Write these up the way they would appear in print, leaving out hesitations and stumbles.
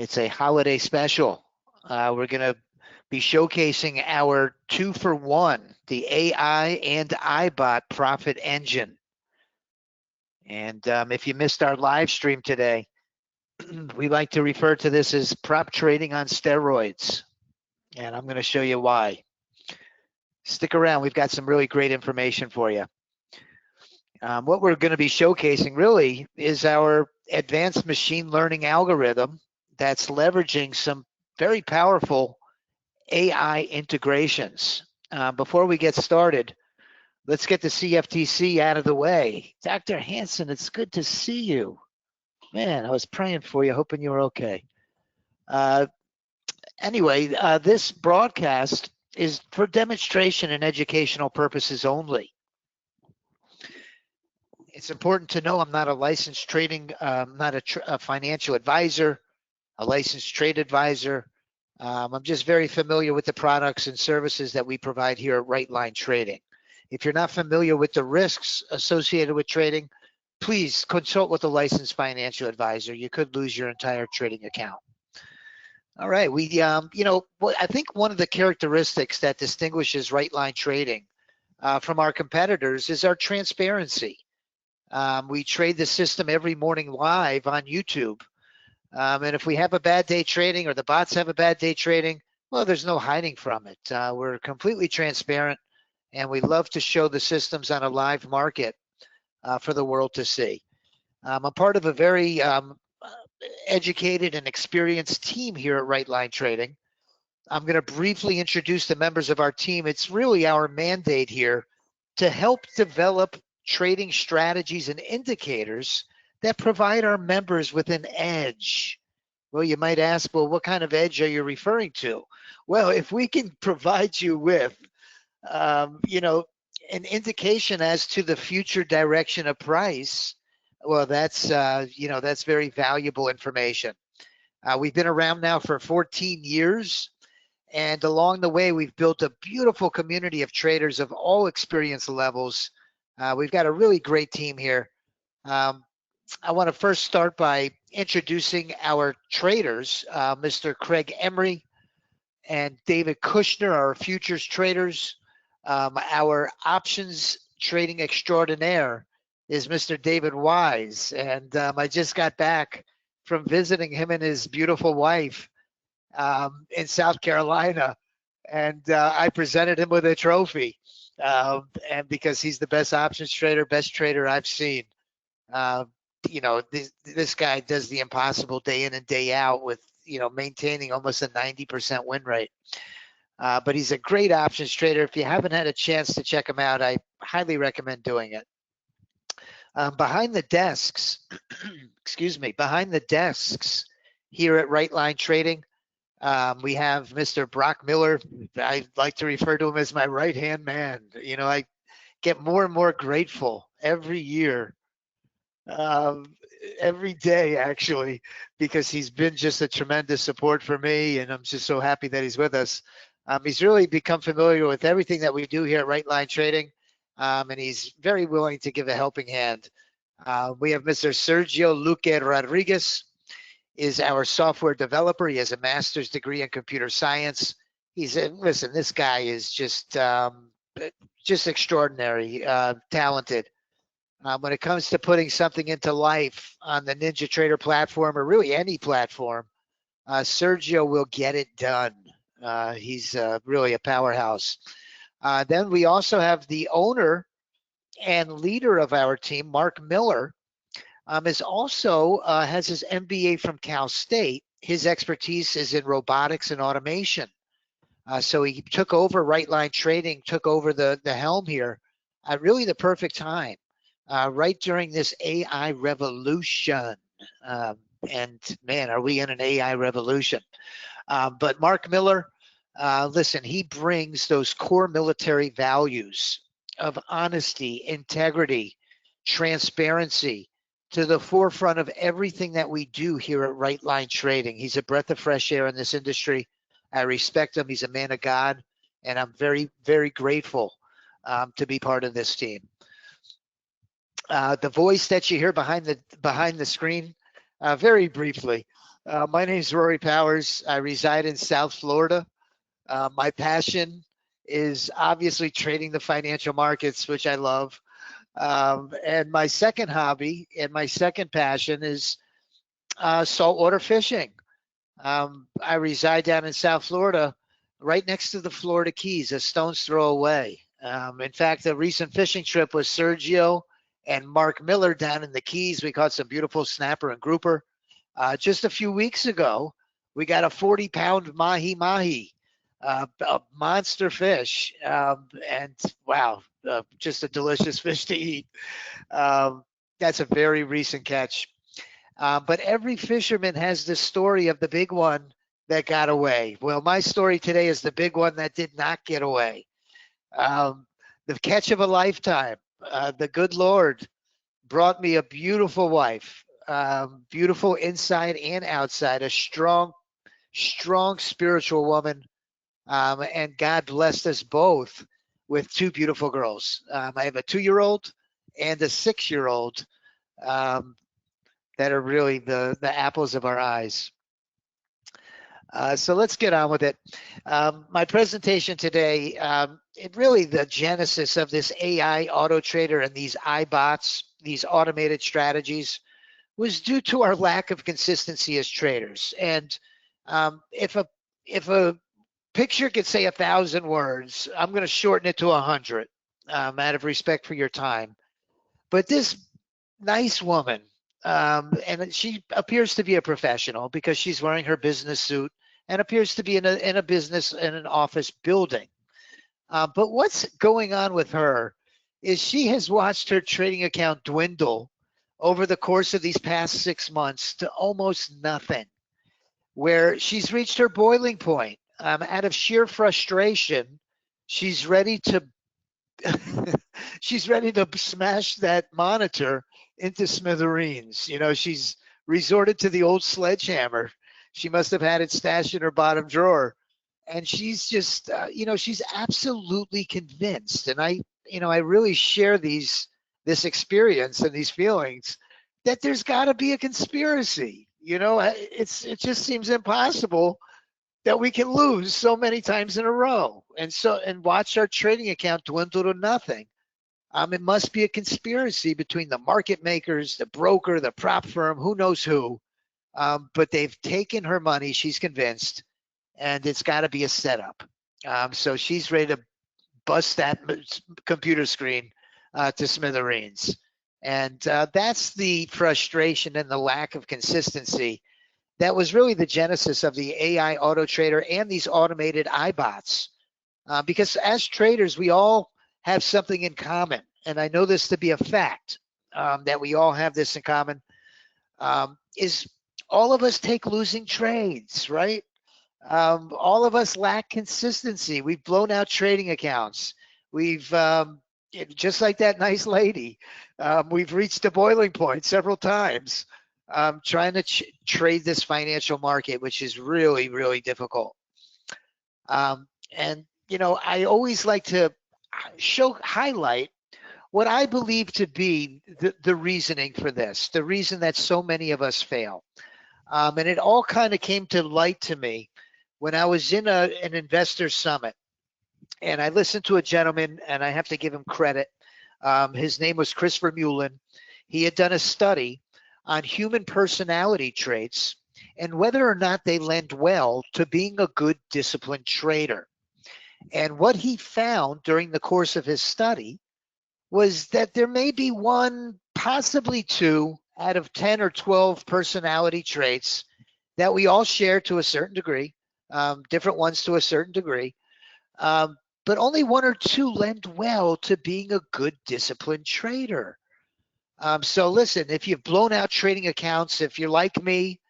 It's a holiday special. We're going to be showcasing our 2-for-1, the AI and iBot profit engine. And if you missed our live stream today, we like to refer to this as prop trading on steroids. And I'm going to show you why. Stick around. We've got some really great information for you. What we're going to be showcasing really is our advanced machine learning algorithm that's leveraging some very powerful AI integrations. Before we get started, let's get the CFTC out of the way. Dr. Hanson, it's good to see you. Man, I was praying for you, hoping you were okay. Anyway, this broadcast is for demonstration and educational purposes only. It's important to know I'm not a licensed trading, not a financial advisor, a licensed trade advisor. I'm just very familiar with the products and services that we provide here at Right Line Trading. If you're not familiar with the risks associated with trading, please consult with a licensed financial advisor. You could lose your entire trading account. All right, I think one of the characteristics that distinguishes Right Line Trading from our competitors is our transparency. We trade the system every morning live on YouTube. And if we have a bad day trading or the bots have a bad day trading, well, there's no hiding from it. We're completely transparent, and we love to show the systems on a live market for the world to see. I'm part of a very educated and experienced team here at Right Line Trading. I'm going to briefly introduce the members of our team. It's really our mandate here to help develop trading strategies and indicators that provide our members with an edge. Well, you might ask, well, what kind of edge are you referring to? Well, if we can provide you with, an indication as to the future direction of price, well, that's very valuable information. We've been around now for 14 years, and along the way, we've built a beautiful community of traders of all experience levels. We've got a really great team here. I want to first start by introducing our traders, Mr. Craig Emery and David Kushner, our futures traders. Our options trading extraordinaire is Mr. David Wise, and I just got back from visiting him and his beautiful wife in South Carolina, and I presented him with a trophy, and because he's the best options trader, best trader I've seen. This guy does the impossible day in and day out with, maintaining almost a 90% win rate. But he's a great options trader. If you haven't had a chance to check him out, I highly recommend doing it. Behind the desks, behind the desks here at Right Line Trading, we have Mr. Brock Miller. I like to refer to him as my right-hand man. I get more and more grateful every year, every day actually, because he's been just a tremendous support for me, and I'm just so happy that he's with us. He's really become familiar with everything that we do here at Right Line Trading, and he's very willing to give a helping hand. We have Mr. Sergio Luque Rodriguez, is our software developer. He has a master's degree in computer science. Listen, this guy is just extraordinary, talented. When it comes to putting something into life on the Ninja Trader platform, or really any platform, Sergio will get it done. He's really a powerhouse. Then we also have the owner and leader of our team, Mark Miller, has his MBA from Cal State. His expertise is in robotics and automation. So he took over Right Line Trading, took over the helm here at really the perfect time. Right during this AI revolution. And man, are we in an AI revolution? But Mark Miller, listen, he brings those core military values of honesty, integrity, transparency to the forefront of everything that we do here at Right Line Trading. He's a breath of fresh air in this industry. I respect him. He's a man of God, and I'm very, very grateful to be part of this team. The voice that you hear behind the screen, very briefly, My name is Rory Powers. I reside in South Florida. My passion is obviously trading the financial markets, which I love. And my second hobby and my second passion is saltwater fishing. I reside down in South Florida, right next to the Florida Keys, a stone's throw away. In fact, the recent fishing trip was Sergio and Mark Miller down in the Keys. We caught some beautiful snapper and grouper. Just a few weeks ago, we got a 40-pound mahi-mahi, a monster fish. And wow, just a delicious fish to eat. Um, that's a very recent catch. But every fisherman has the story of the big one that got away. Well, my story today is the big one that did not get away. The catch of a lifetime. The good Lord brought me a beautiful wife, beautiful inside and outside, a strong, strong spiritual woman. And God blessed us both with two beautiful girls. I have a 2-year-old and a 6-year-old. That are really the apples of our eyes. So let's get on with it. My presentation today, it really the genesis of this AI auto trader and these iBots, these automated strategies, was due to our lack of consistency as traders. And if a picture could say 1,000 words, I'm going to shorten it to 100 out of respect for your time. But this nice woman, and she appears to be a professional because she's wearing her business suit and appears to be in a business in an office building. But what's going on with her is she has watched her trading account dwindle over the course of these past 6 months to almost nothing, where she's reached her boiling point. Out of sheer frustration, she's ready to she's ready to smash that monitor into smithereens. You know, she's resorted to the old sledgehammer. She must have had it stashed in her bottom drawer. And she's just, she's absolutely convinced. And I really share this experience and these feelings that there's got to be a conspiracy. It just seems impossible that we can lose so many times in a row and watch our trading account dwindle to nothing. It must be a conspiracy between the market makers, the broker, the prop firm, who knows who. But they've taken her money, she's convinced, and it's got to be a setup. So she's ready to bust that computer screen to smithereens. And that's the frustration and the lack of consistency. That was really the genesis of the AI auto trader and these automated iBots. Because as traders, we all have something in common. And I know this to be a fact, that we all have this in common, is all of us take losing trades, right? All of us lack consistency. We've blown out trading accounts. We've, just like that nice lady, we've reached a boiling point several times trying to trade this financial market, which is really, really difficult. And, I always like to highlight what I believe to be the reasoning for this, the reason that so many of us fail. And it all kind of came to light to me when I was in an investor summit, and I listened to a gentleman, and I have to give him credit. His name was Christopher Mullen. He had done a study on human personality traits and whether or not they lend well to being a good disciplined trader. And what he found during the course of his study was that there may be one, possibly two out of 10 or 12 personality traits that we all share to a certain degree, different ones to a certain degree, but only one or two lend well to being a good disciplined trader. So listen, if you've blown out trading accounts, if you're like me,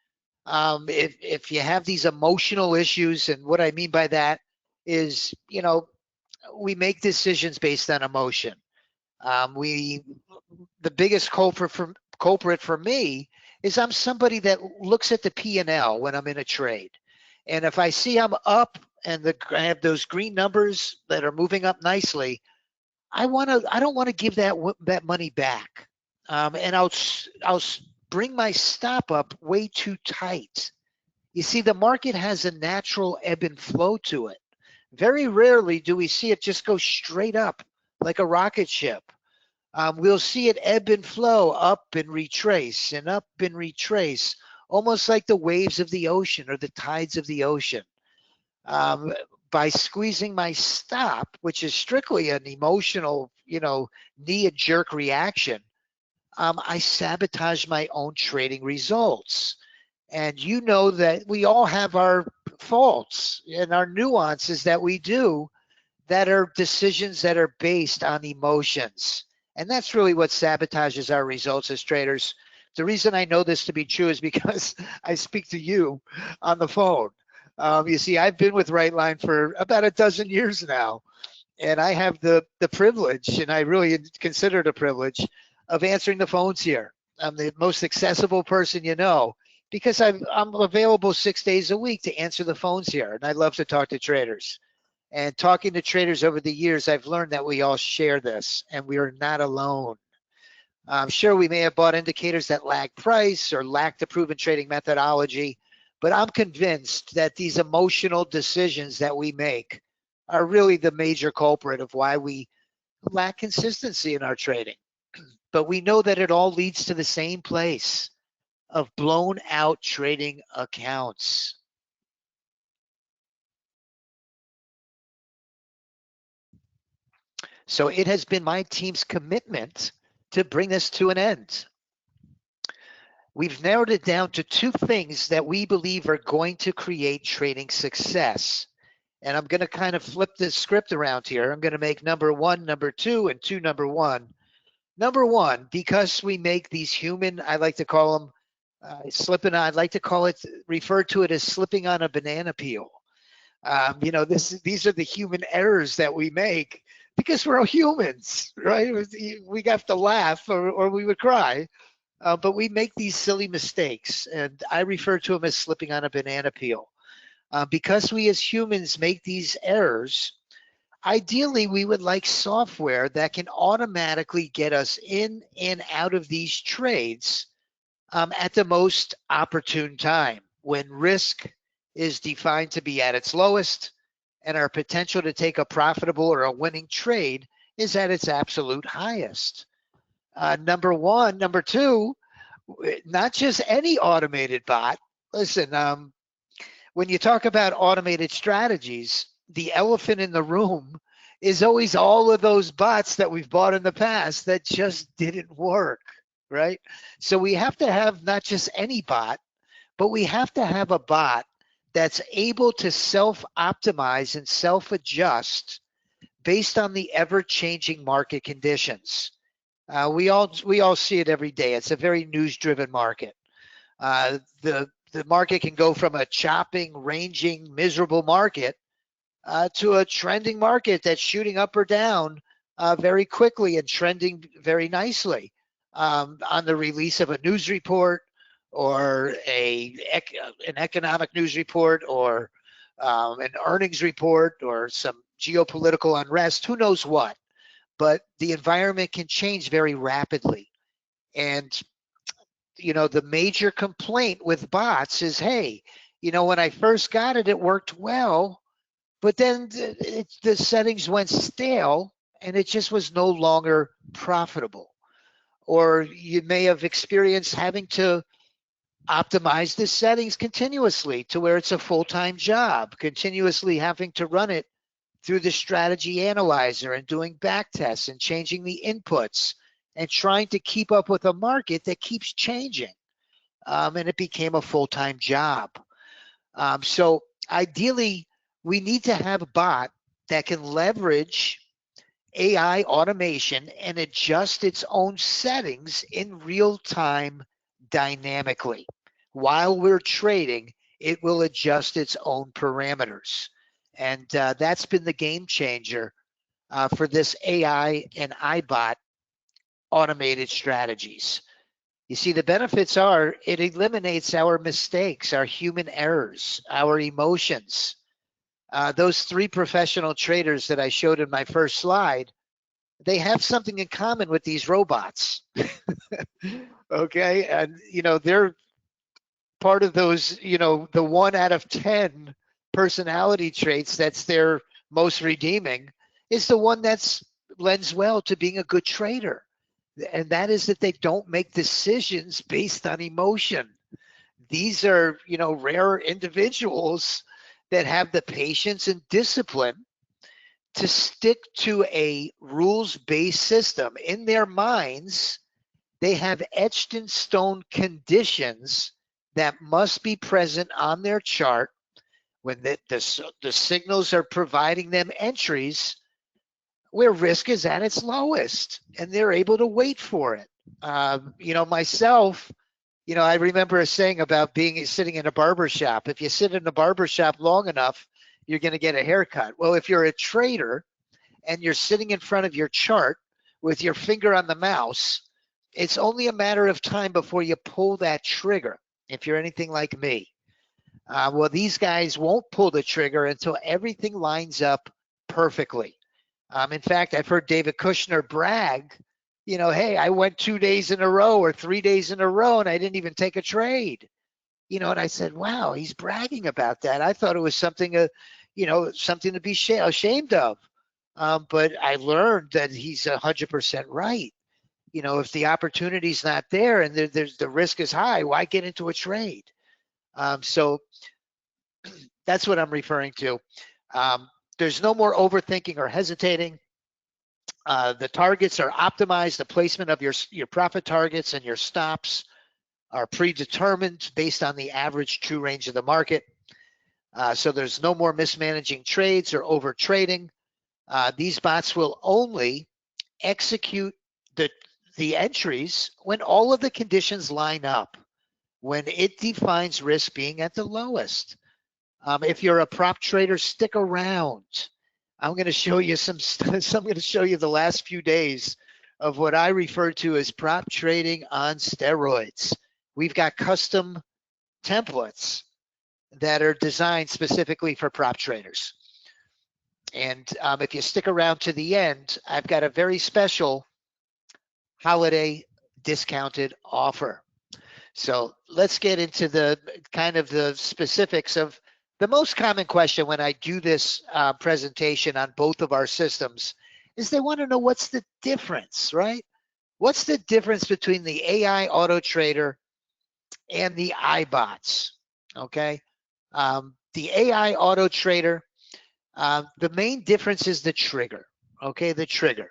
if you have these emotional issues, and what I mean by that is, we make decisions based on emotion. The biggest culprit for me is I'm somebody that looks at the P&L when I'm in a trade. And if I see I'm up and I have those green numbers that are moving up nicely, I don't want to give that money back. And I'll bring my stop up way too tight. You see, the market has a natural ebb and flow to it. Very rarely do we see it just go straight up like a rocket ship. We'll see it ebb and flow, up and retrace, and up and retrace, almost like the waves of the ocean or the tides of the ocean. By squeezing my stop, which is strictly an emotional, knee-jerk reaction, I sabotage my own trading results. And you know that we all have our faults and our nuances that we do that are decisions that are based on emotions. And that's really what sabotages our results as traders. The reason I know this to be true is because I speak to you on the phone. You see, I've been with Rightline for about a dozen years now, and I have the privilege, and I really consider it a privilege, of answering the phones here. I'm the most accessible person you know, because I'm available 6 days a week to answer the phones here, and I love to talk to traders. And talking to traders over the years, I've learned that we all share this, and we are not alone. I'm sure we may have bought indicators that lag price or lack the proven trading methodology, but I'm convinced that these emotional decisions that we make are really the major culprit of why we lack consistency in our trading. But we know that it all leads to the same place of blown out trading accounts. So it has been my team's commitment to bring this to an end. We've narrowed it down to 2 things that we believe are going to create trading success. And I'm going to kind of flip this script around here. I'm going to make number 1, number 2, and 2, number 1. Number 1, because we make these human, I like to call them slipping on, I'd like to call it, refer to it as slipping on a banana peel. These are the human errors that we make because we're all humans, right? We have to laugh or we would cry. But we make these silly mistakes, and I refer to them as slipping on a banana peel. Because we as humans make these errors, ideally we would like software that can automatically get us in and out of these trades at the most opportune time, when risk is defined to be at its lowest and our potential to take a profitable or a winning trade is at its absolute highest. Number 1. Number 2, not just any automated bot. Listen, when you talk about automated strategies, the elephant in the room is always all of those bots that we've bought in the past that just didn't work, right? So we have to have not just any bot, but we have to have a bot that's able to self-optimize and self-adjust based on the ever-changing market conditions. We all see it every day. It's a very news-driven market. The market can go from a chopping, ranging, miserable market to a trending market that's shooting up or down very quickly and trending very nicely on the release of a news report or an economic news report or an earnings report or some geopolitical unrest, who knows what. But the environment can change very rapidly. And, the major complaint with bots is, hey, when I first got it, it worked well, but then the settings went stale and it just was no longer profitable. Or you may have experienced having to optimize the settings continuously to where it's a full-time job, continuously having to run it through the strategy analyzer and doing back tests and changing the inputs and trying to keep up with a market that keeps changing. And it became a full-time job. So ideally, we need to have a bot that can leverage AI automation and adjust its own settings in real time dynamically. While we're trading, it will adjust its own parameters. And that's been the game changer for this AI and iBot automated strategies. You see, the benefits are it eliminates our mistakes, our human errors, our emotions. Those 3 professional traders that I showed in my first slide, they have something in common with these robots. Okay, and they're part of those, the 1 out of 10 personality traits that's their most redeeming is the one that's lends well to being a good trader. And that is that they don't make decisions based on emotion. These are, rare individuals that have the patience and discipline to stick to a rules-based system. In their minds, they have etched in stone conditions that must be present on their chart when the signals are providing them entries where risk is at its lowest, and they're able to wait for it. Myself, I remember a saying about sitting in a barber shop. If you sit in a barber shop long enough, you're going to get a haircut. Well, if you're a trader and you're sitting in front of your chart with your finger on the mouse, it's only a matter of time before you pull that trigger, if you're anything like me. Well, these guys won't pull the trigger until everything lines up perfectly. In fact, I've heard David Kushner brag, hey, I went 2 days in a row or 3 days in a row and I didn't even take a trade. And I said, wow, he's bragging about that. I thought it was something, something to be ashamed of. But I learned that he's 100% right. If the opportunity's not there and there's the risk is high, why get into a trade? So that's what I'm referring to. There's no more overthinking or hesitating. The targets are optimized. The placement of your profit targets and your stops are predetermined based on the average true range of the market. So there's no more mismanaging trades or over trading. These bots will only execute the entries when all of the conditions line up, when it defines risk being at the lowest. If you're a prop trader, stick around. I'm going to show you I'm going to show you the last few days of what I refer to as prop trading on steroids. We've got custom templates that are designed specifically for prop traders. And if you stick around to the end, I've got a very special holiday discounted offer. So let's get into the kind of the specifics of the most common question when I do this presentation on both of our systems is they want to know what's the difference, right? What's the difference between the AI auto trader and the iBots, okay? The AI auto trader, the main difference is the trigger, okay, the trigger.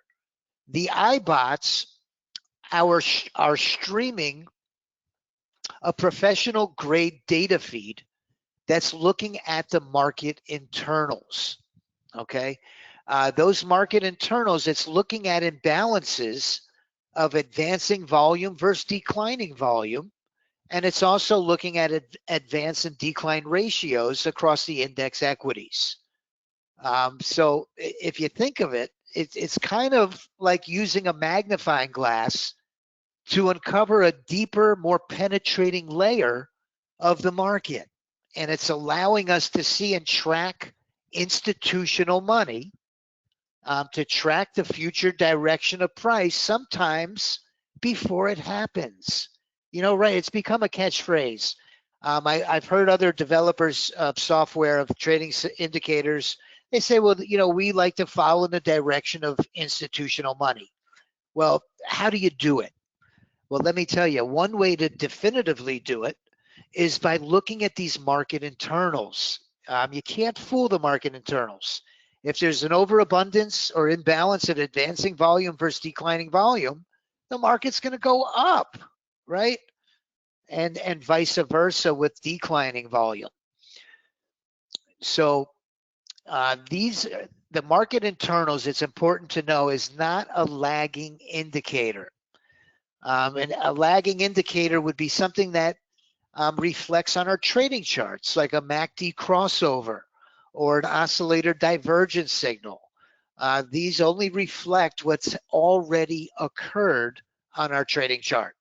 The iBots are streaming a professional grade data feed that's looking at the market internals, okay? Those market internals, it's looking at imbalances of advancing volume versus declining volume, and it's also looking at advance and decline ratios across the index equities. So if you think of it, it's kind of like using a magnifying glass to uncover a deeper, more penetrating layer of the market. And it's allowing us to see and track institutional money, to track the future direction of price sometimes before it happens. Right, it's become a catchphrase. I've heard other developers of software, of trading indicators, they say, well, we like to follow in the direction of institutional money. Well, how do you do it? Well, let me tell you, one way to definitively do it is by looking at these market internals. You can't fool the market internals. If there's an overabundance or imbalance in advancing volume versus declining volume, the market's going to go up, right? And vice versa with declining volume. So the market internals, it's important to know, is not a lagging indicator. And a lagging indicator would be something that reflects on our trading charts, like a MACD crossover or an oscillator divergence signal. These only reflect what's already occurred on our trading chart.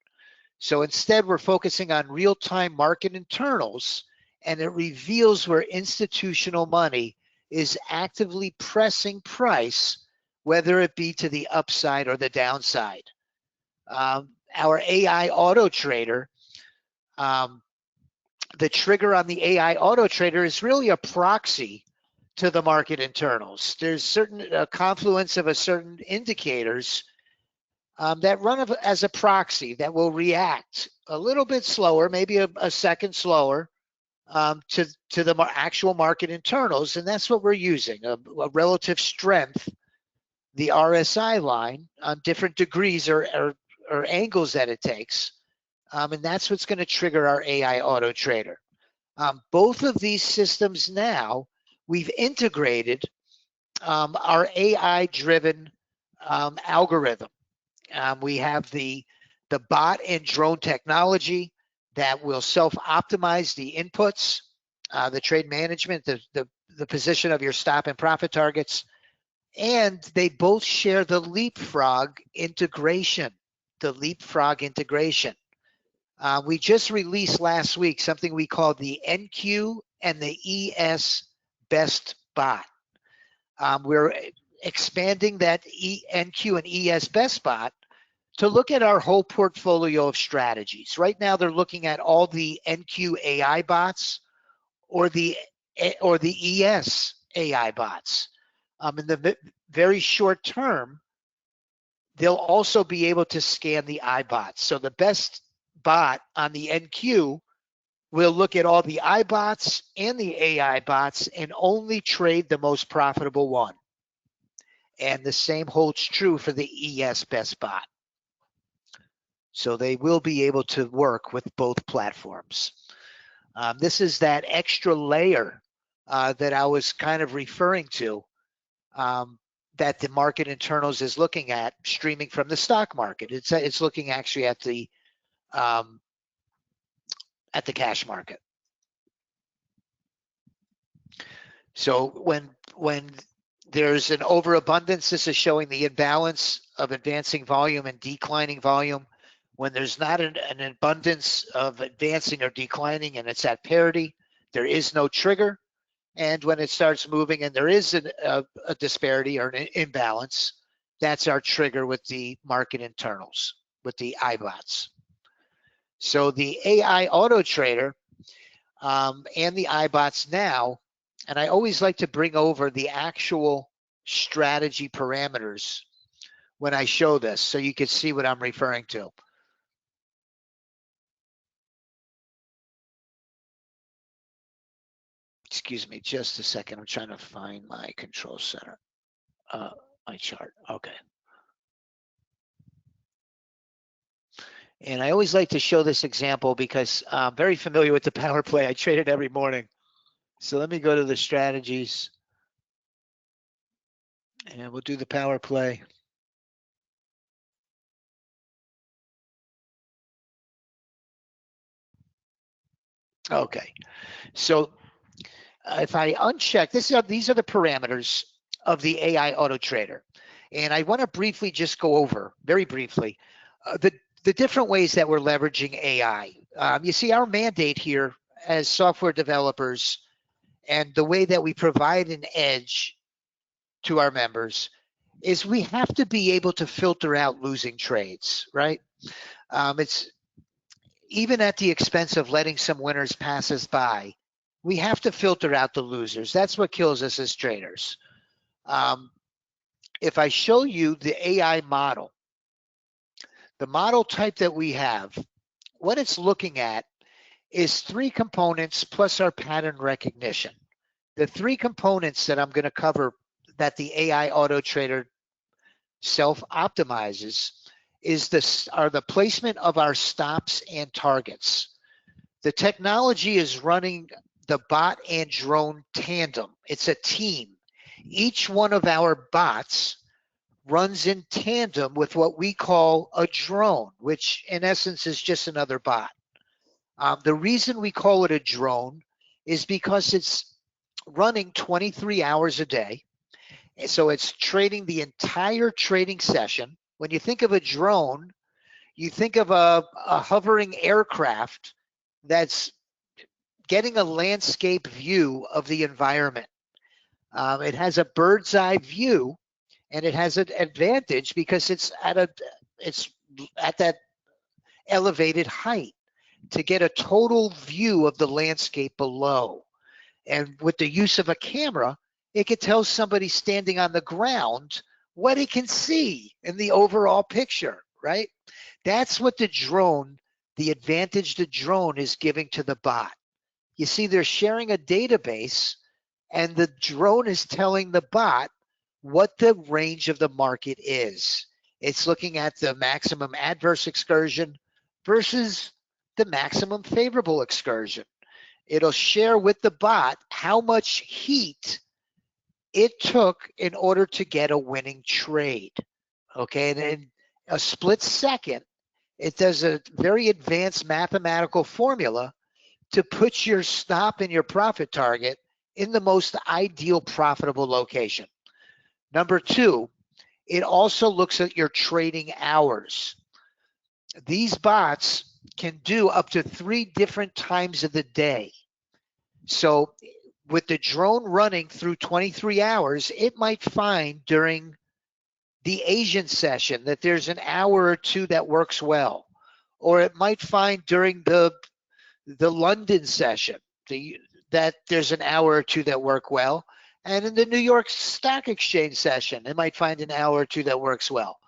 So instead, we're focusing on real-time market internals, and it reveals where institutional money is actively pressing price, whether it be to the upside or the downside. Our AI auto trader the trigger on the AI auto trader is really a proxy to the market internals. There's certain confluence of a certain indicators that run as a proxy that will react a little bit slower, maybe a second slower to the actual market internals. And that's what we're using, a relative strength, the RSI line on different degrees or angles that it takes. And that's what's going to trigger our AI auto trader. Both of these systems now, we've integrated our AI-driven algorithm. We have the bot and drone technology that will self-optimize the inputs, the trade management, the position of your stop and profit targets, and they both share the leapfrog integration. We just released last week something we call the NQ and the ES Best Bot. We're expanding that NQ and ES Best Bot to look at our whole portfolio of strategies. Right now, they're looking at all the NQ AI bots or the ES AI bots. In the very short term, they'll also be able to scan the iBots. So the best bot on the NQ will look at all the iBots and the AI bots and only trade the most profitable one. And the same holds true for the ES Best Bot. So they will be able to work with both platforms. This is that extra layer that I was kind of referring to, that the market internals is looking at streaming from the stock market. It's looking actually at the cash market. So when there's an overabundance, this is showing the imbalance of advancing volume and declining volume. When there's not an abundance of advancing or declining and it's at parity, there is no trigger. And when it starts moving and there is a disparity or an imbalance, that's our trigger with the market internals, with the iBots. So the AI auto trader and the iBots now, and I always like to bring over the actual strategy parameters when I show this so you can see what I'm referring to. Excuse me, just a second. I'm trying to find my control center, my chart. Okay. And I always like to show this example because I'm very familiar with the power play. I trade it every morning. So let me go to the strategies and we'll do the power play. Okay. So if I uncheck, these are the parameters of the AI auto trader. And I want to briefly just go over, very briefly, the different ways that we're leveraging AI. You see our mandate here as software developers and the way that we provide an edge to our members is we have to be able to filter out losing trades, right? It's even at the expense of letting some winners pass us by. We have to filter out the losers. That's what kills us as traders. If I show you the AI model, the model type that we have, what it's looking at is 3 components plus our pattern recognition. The 3 components that I'm going to cover that the AI auto trader self-optimizes are the placement of our stops and targets. The technology is running the bot and drone tandem. It's a team. Each one of our bots runs in tandem with what we call a drone, which in essence is just another bot. The reason we call it a drone is because it's running 23 hours a day. So it's trading the entire trading session. When you think of a drone, you think of a hovering aircraft that's getting a landscape view of the environment. It has a bird's eye view, and it has an advantage because it's at that elevated height. to get a total view of the landscape below. And with the use of a camera, it could tell somebody standing on the ground what it can see in the overall picture, right? That's what the drone, the advantage the drone is giving to the bot. You see, they're sharing a database, and the drone is telling the bot what the range of the market is. It's looking at the maximum adverse excursion versus the maximum favorable excursion. It'll share with the bot how much heat it took in order to get a winning trade. Okay, and in a split second, it does a very advanced mathematical formula to put your stop and your profit target in the most ideal profitable location. Number two, it also looks at your trading hours. These bots can do up to 3 different times of the day. So with the drone running through 23 hours, it might find during the Asian session that there's an hour or two that works well, or it might find during the London session that there's an hour or two that work well, and in the New York Stock Exchange session, it might find an hour or two that works well.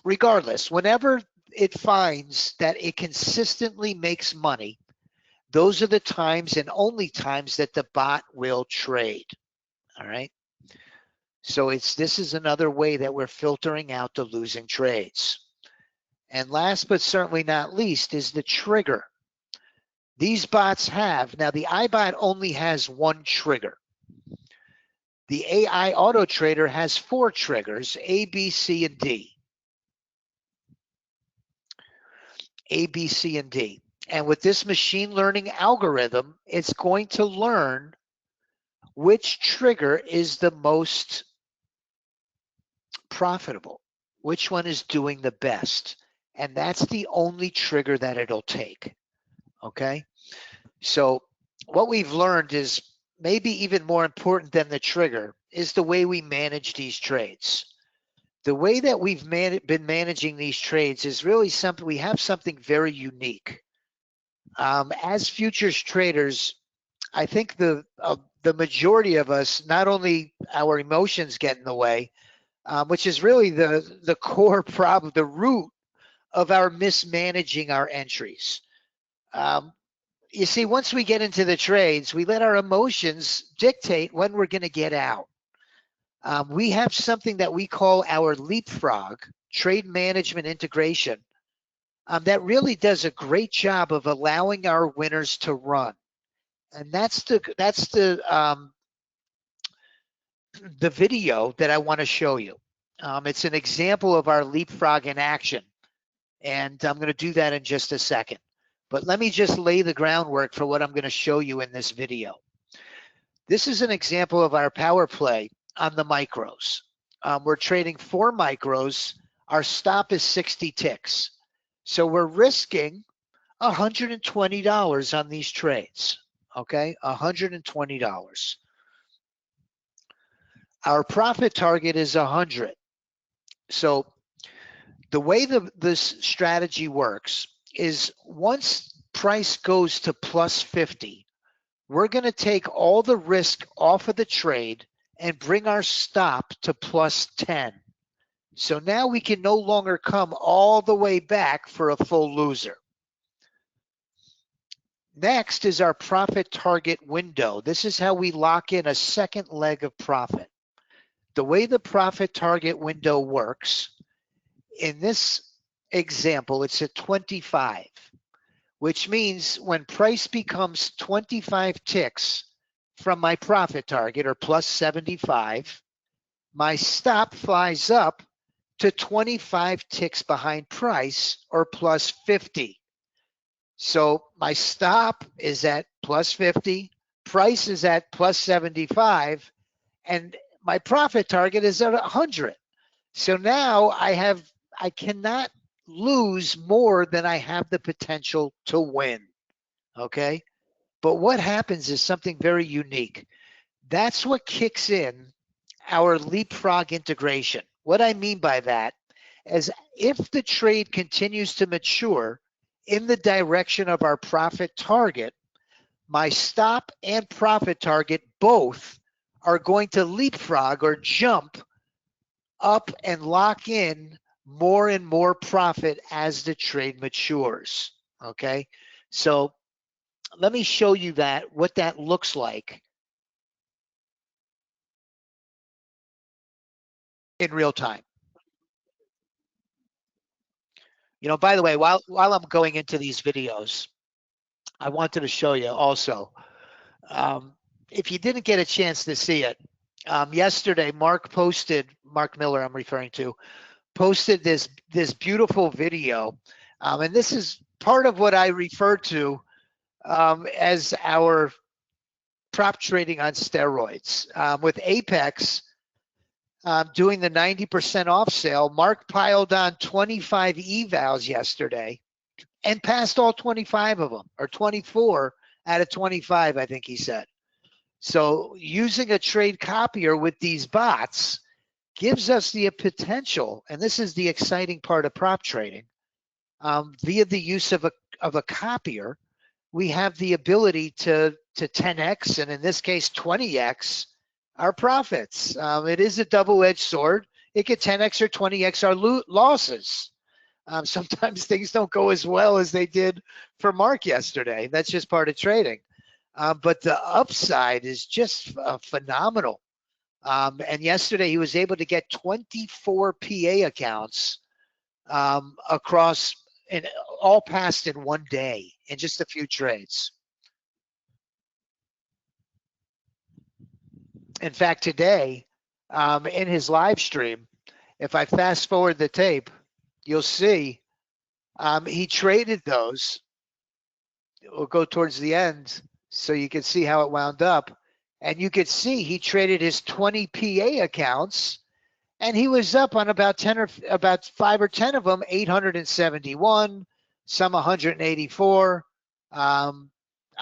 Regardless, whenever it finds that it consistently makes money, those are the times and only times that the bot will trade. All right. So this is another way that we're filtering out the losing trades. And last but certainly not least is the trigger. These bots have, now the iBot only has 1 trigger. The AI Auto Trader has 4 triggers, A, B, C, and D. A, B, C, and D. And with this machine learning algorithm, it's going to learn which trigger is the most profitable, which one is doing the best. And that's the only trigger that it'll take. Okay. So what we've learned is maybe even more important than the trigger is the way we manage these trades. The way that we've been managing these trades is really something, we have something very unique. As futures traders, I think the majority of us, not only our emotions get in the way, which is really the core problem, the root of our mismanaging our entries. You see, once we get into the trades, we let our emotions dictate when we're going to get out. We have something that we call our leapfrog trade management integration that really does a great job of allowing our winners to run. And that's the video that I want to show you. It's an example of our leapfrog in action. And I'm going to do that in just a second. But let me just lay the groundwork for what I'm going to show you in this video. This is an example of our power play on the micros. We're trading 4 micros. Our stop is 60 ticks. So we're risking $120 on these trades, okay? $120. Our profit target is 100. So the way this strategy works is once price goes to plus 50, we're going to take all the risk off of the trade and bring our stop to plus 10. So now we can no longer come all the way back for a full loser. Next is our profit target window. This is how we lock in a second leg of profit. The way the profit target window works, in this example, it's at 25, which means when price becomes 25 ticks from my profit target, or plus 75, my stop flies up to 25 ticks behind price, or plus 50. So my stop is at plus 50, price is at plus 75, and my profit target is at 100. So now I cannot lose more than I have the potential to win, okay? But what happens is something very unique. That's what kicks in our leapfrog integration. What I mean by that is if the trade continues to mature, in the direction of our profit target, my stop and profit target both are going to leapfrog or jump up and lock in more and more profit as the trade matures. Okay, so let me show you what that looks like in real time. You know, by the way, while I'm going into these videos, I wanted to show you also, if you didn't get a chance to see it, yesterday Mark Miller I'm referring to, posted this beautiful video, and this is part of what I refer to as our prop trading on steroids. With Apex doing the 90% off sale, Mark piled on 25 evals yesterday and passed all 25 of them, or 24 out of 25, I think he said. So using a trade copier with these bots gives us the potential, and this is the exciting part of prop trading, via the use of a copier, we have the ability to 10x, and in this case 20x, our profits. It is a double-edged sword. It could 10x or 20x our losses. Sometimes things don't go as well as they did for Mark yesterday. That's just part of trading. But the upside is just phenomenal. And yesterday he was able to get 24 PA accounts across, and all passed in one day in just a few trades. In fact, today in his live stream, if I fast forward the tape, you'll see he traded those. We'll go towards the end so you can see how it wound up. And you could see he traded his 20 PA accounts, and he was up on about 5 or 10 of them, 871, some 184. On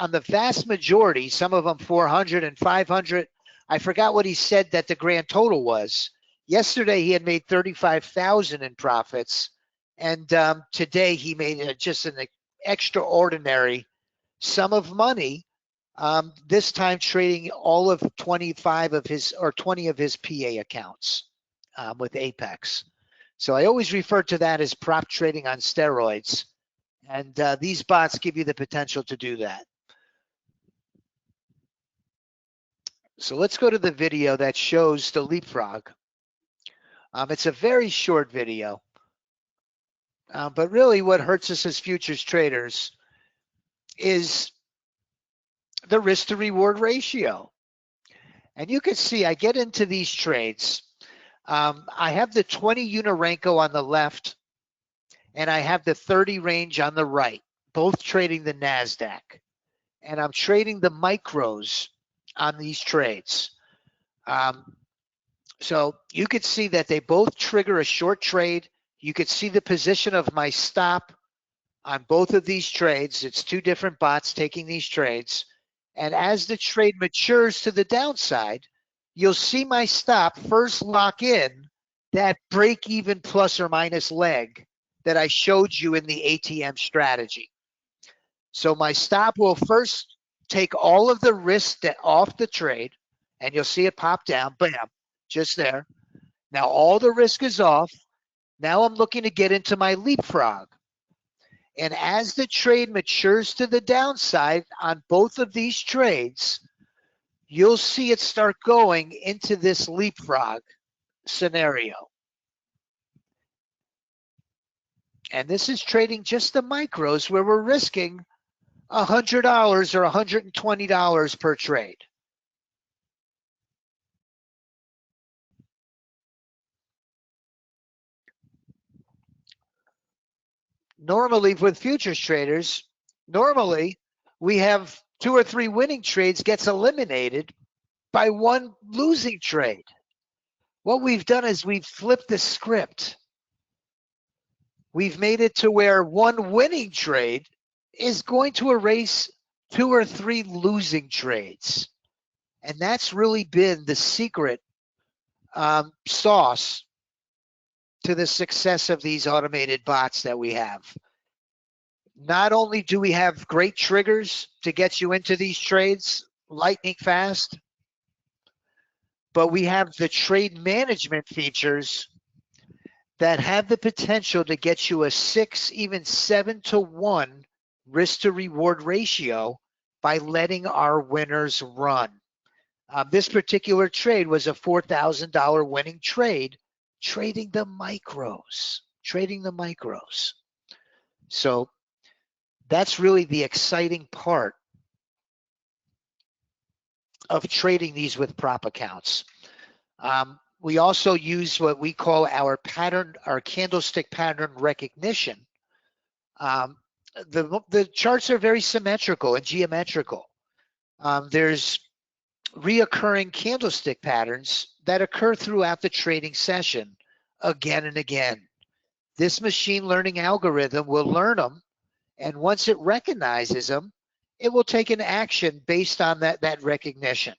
the vast majority, some of them 400 and 500. I forgot what he said that the grand total was. Yesterday he had made 35,000 in profits, and today he made just an extraordinary sum of money. This time trading all of 25 of his, or 20 of his PA accounts with Apex. So I always refer to that as prop trading on steroids. And these bots give you the potential to do that. So let's go to the video that shows the leapfrog. It's a very short video. But really what hurts us as futures traders is the risk to reward ratio. And you can see I get into these trades. I have the 20 Unarenko on the left, and I have the 30 range on the right, both trading the NASDAQ. And I'm trading the micros on these trades. So you could see that they both trigger a short trade. You could see the position of my stop on both of these trades. It's two different bots taking these trades. And as the trade matures to the downside, you'll see my stop first lock in that break-even plus or minus leg that I showed you in the ATM strategy. So my stop will first take all of the risk off the trade, and you'll see it pop down, bam, just there. Now all the risk is off. Now I'm looking to get into my leapfrog. And as the trade matures to the downside on both of these trades, you'll see it start going into this leapfrog scenario. And this is trading just the micros where we're risking $100 or $120 per trade. Normally with futures traders, normally we have 2 or 3 winning trades gets eliminated by one losing trade. What we've done is we've flipped the script. We've made it to where one winning trade is going to erase 2 or 3 losing trades. And that's really been the secret sauce to the success of these automated bots that we have. Not only do we have great triggers to get you into these trades lightning fast, but we have the trade management features that have the potential to get you a 6, even 7-to-1 risk to reward ratio by letting our winners run. This particular trade was a $4,000 winning trade, trading the micros. So that's really the exciting part of trading these with prop accounts. We also use what we call our candlestick pattern recognition. The charts are very symmetrical and geometrical. There's reoccurring candlestick patterns that occur throughout the trading session again and again. This machine learning algorithm will learn them, and once it recognizes them, it will take an action based on that recognition.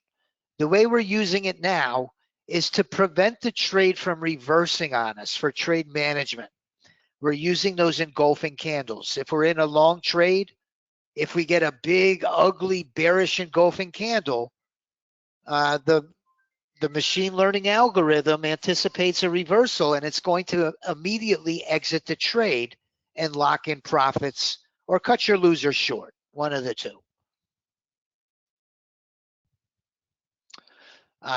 The way we're using it now is to prevent the trade from reversing on us for trade management. We're using those engulfing candles. If we're in a long trade, if we get a big, ugly, bearish engulfing candle, the machine learning algorithm anticipates a reversal, and it's going to immediately exit the trade and lock in profits or cut your loser short, one of the two.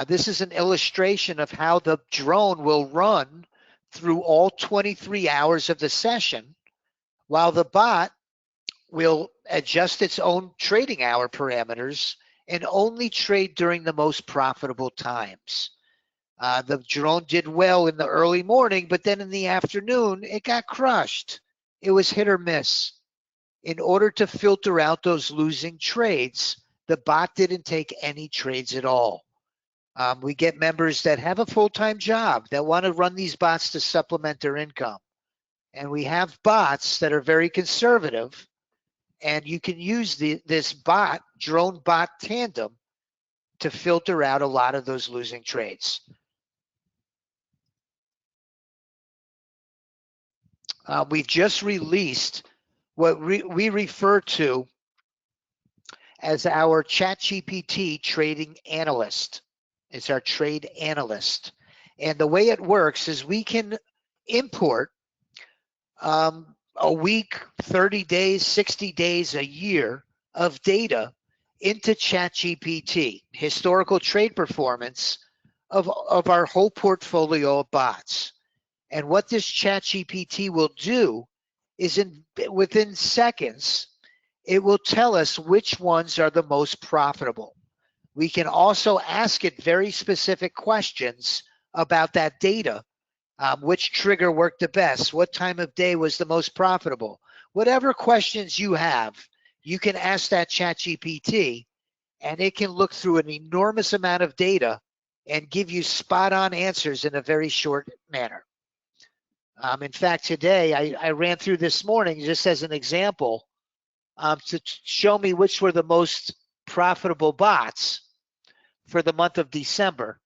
This is an illustration of how the drone will run through all 23 hours of the session, while the bot will adjust its own trading hour parameters and only trade during the most profitable times. The drone did well in the early morning, but then in the afternoon, it got crushed. It was hit or miss. In order to filter out those losing trades, the bot didn't take any trades at all. We get members that have a full-time job that want to run these bots to supplement their income. And we have bots that are very conservative, and you can use this drone bot tandem to filter out a lot of those losing trades. We've just released what we refer to as our ChatGPT trading analyst. It's our trade analyst. And the way it works is we can import a week, 30 days, 60 days, a year of data into ChatGPT, historical trade performance of our whole portfolio of bots. And what this ChatGPT will do is within seconds, it will tell us which ones are the most profitable. We can also ask it very specific questions about that data. Which trigger worked the best? What time of day was the most profitable? Whatever questions you have, you can ask that ChatGPT, and it can look through an enormous amount of data and give you spot-on answers in a very short manner. In fact, today, I ran through this morning just as an example to show me which were the most profitable bots for the month of December.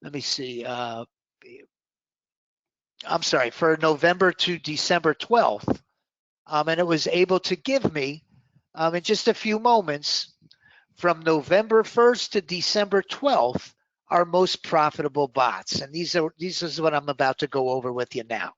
Let me see. I'm sorry, for November to December 12th. And it was able to give me, in just a few moments, from November 1st to December 12th, our most profitable bots. And these is what I'm about to go over with you now.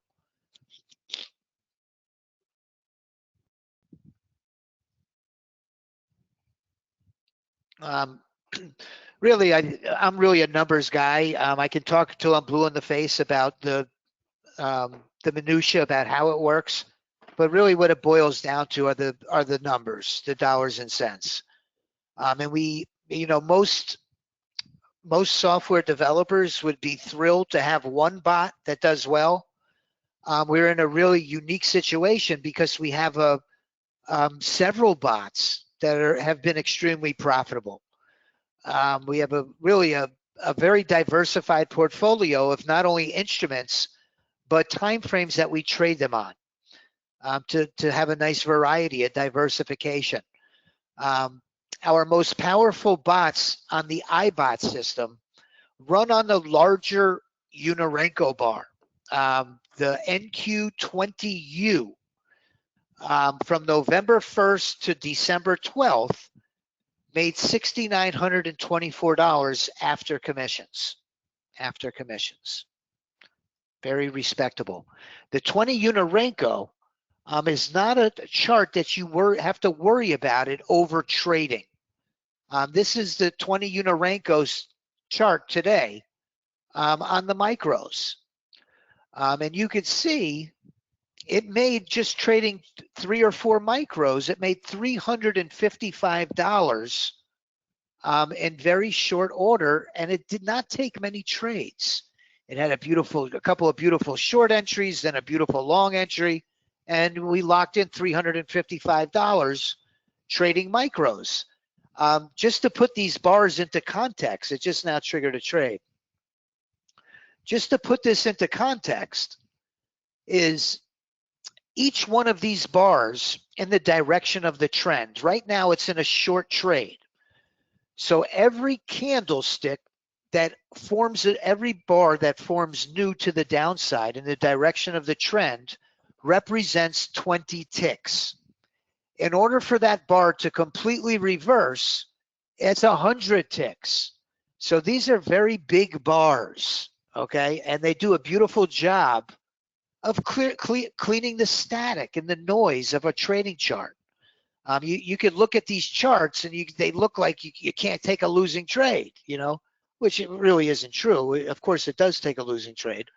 Really, I'm really a numbers guy. I can talk till I'm blue in the face about the minutia about how it works, but really what it boils down to are the numbers, the dollars and cents. And we, most software developers would be thrilled to have one bot that does well. We're in a really unique situation because we have several bots that have been extremely profitable. We have a very diversified portfolio of not only instruments, but timeframes that we trade them on, to have a nice variety, a diversification. Our most powerful bots on the iBot system run on the larger Unorenko bar, the NQ20U. from November 1st to December 12th, made $6,924 after commissions. After commissions. Very respectable. The 20-unit Renko is not a chart that you have to worry about it over trading. This is the 20-unit Renko's chart today on the micros. And you could see it made, just trading 3 or 4 micros, it made $355 in very short order, and it did not take many trades. It had a couple of beautiful short entries, then a beautiful long entry, and we locked in $355 trading micros. Just to put these bars into context, it just now triggered a trade. Just to put this into context, is each one of these bars in the direction of the trend. Right now it's in a short trade. So every candlestick that forms, every bar that forms new to the downside in the direction of the trend represents 20 ticks. In order for that bar to completely reverse, it's 100 ticks. So these are very big bars, okay? And they do a beautiful job of cleaning the static and the noise of a trading chart. You could look at these charts and they look like you can't take a losing trade, you know, which it really isn't true. Of course, it does take a losing trade,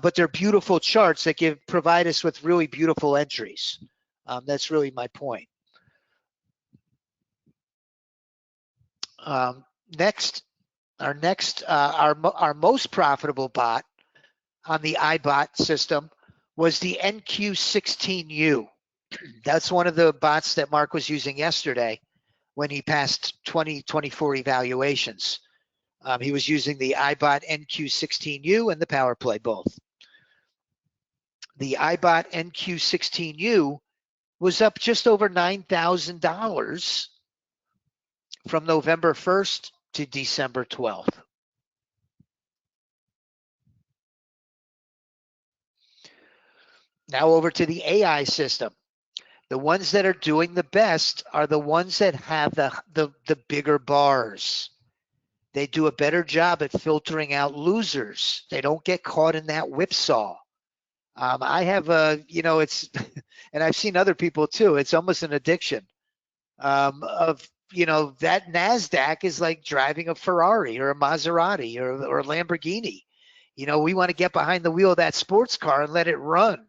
but they're beautiful charts that provide us with really beautiful entries. That's really my point. Next, our most profitable bot on the iBot system was the NQ16U. That's one of the bots that Mark was using yesterday when he passed 2024 evaluations. He was using the iBot NQ16U and the Power Play both. The iBot NQ16U was up just over $9,000 from November 1st to December 12th. Now over to the AI system. The ones that are doing the best are the ones that have the bigger bars. They do a better job at filtering out losers. They don't get caught in that whipsaw. I have it's, and I've seen other people too. It's almost an addiction of, that NASDAQ is like driving a Ferrari or a Maserati or a Lamborghini. We want to get behind the wheel of that sports car and let it run.